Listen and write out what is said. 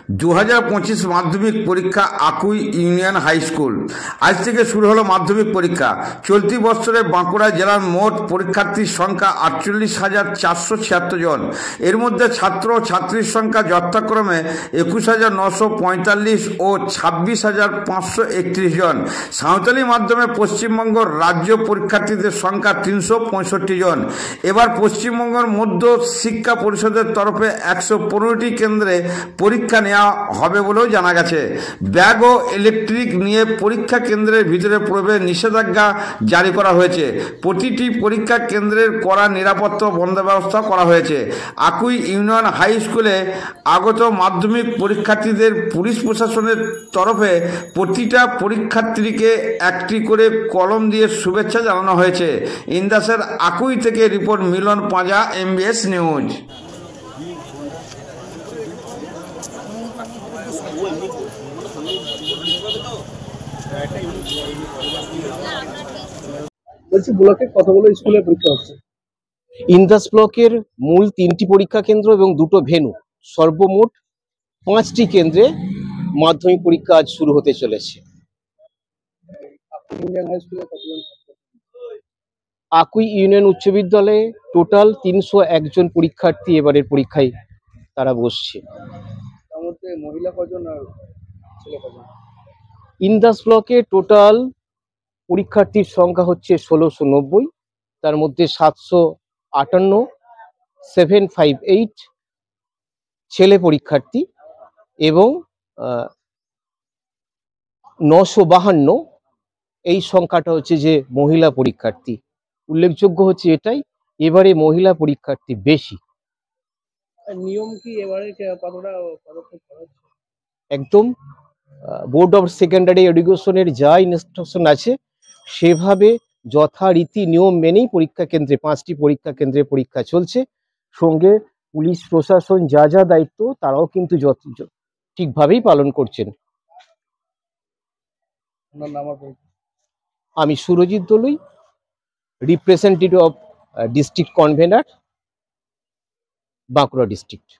2025 মাধ্যমিক পরীক্ষা আকুই union high school. আজ থেকে শুরু হলো মাধ্যমিক পরীক্ষা। চলতি বছরে বাঁকুড়া জেলার মোট পরীক্ষার্থীর সংখ্যা 48,476 জন। এর মধ্যে ছাত্র ও ছাত্রীর সংখ্যা যথাক্রমে 21,945 ও 26,531 জন। সাঁওতালি মাধ্যমে পশ্চিমবঙ্গ রাজ্য পরীক্ষার্থীদের সংখ্যা 365 জন। এবার পশ্চিমবঙ্গের মধ্য শিক্ষা পরিষদের তরফে 115টি কেন্দ্রে পরীক্ষা নেওয়া হবে বলেও জানা গেছে। ব্যাগ ও ইলেকট্রিক নিয়ে পরীক্ষা কেন্দ্রের ভিতরে প্রবেশ নিষেধাজ্ঞা জারি করা হয়েছে। প্রতিটি পরীক্ষা কেন্দ্রের কড়া নিরাপত্তা বন্দোবস্ত করা হয়েছে। আকুই ইউনিয়ন হাই স্কুলে আগত মাধ্যমিক পরীক্ষার্থীদের পুলিশ প্রশাসনের তরফে প্রতিটা পরীক্ষার্থীকে একটি করে কলম দিয়ে শুভেচ্ছা জানানো হয়েছে। ইন্দাসের আকুই থেকে রিপোর্ট মিলন পাঁজা, MBS নিউজ। বলছি ব্লকে কতগুলো স্কুলে পরীক্ষা হচ্ছে? ইন্দাস ব্লকের মূল 3টি পরীক্ষা কেন্দ্র এবং 2টো ভেন্যু, সর্বমোট 5টি কেন্দ্রে মাধ্যমিক পরীক্ষা আজ শুরু হতে চলেছে। আকুই ইউনিয়ন উচ্চ বিদ্যালয়ে টোটাল 301 জন পরীক্ষার্থী এবারের পরীক্ষায় তারা বসছে। তার মধ্যে মহিলা কজন আর ছেলে কজন? ইন্দাস ব্লকে টোটাল পরীক্ষার্থীর সংখ্যা হচ্ছে 1690, তার মধ্যে 758 ছেলে পরীক্ষার্থী এবং 952 এই সংখ্যাটা হচ্ছে যে মহিলা পরীক্ষার্থী। উল্লেখযোগ্য হচ্ছে এটাই, এবারে মহিলা পরীক্ষার্থী বেশি। নিয়ম কি এবারে কতটা পদক্ষেপ করা হচ্ছে? একদম বোর্ড অফ সেকেন্ডারি এডুকেশনের যা ইনস্ট্রাকশন আছে সেভাবে যথারীতি নিয়ম মেনেই পরীক্ষা কেন্দ্রে 5টি পরীক্ষা কেন্দ্রে পরীক্ষা চলছে। সঙ্গে পুলিশ প্রশাসন যা যা দায়িত্ব তারাও কিন্তু ঠিকভাবেই পালন করছেন। আমি Surajit Dolui, representative of district convener, Bankura district.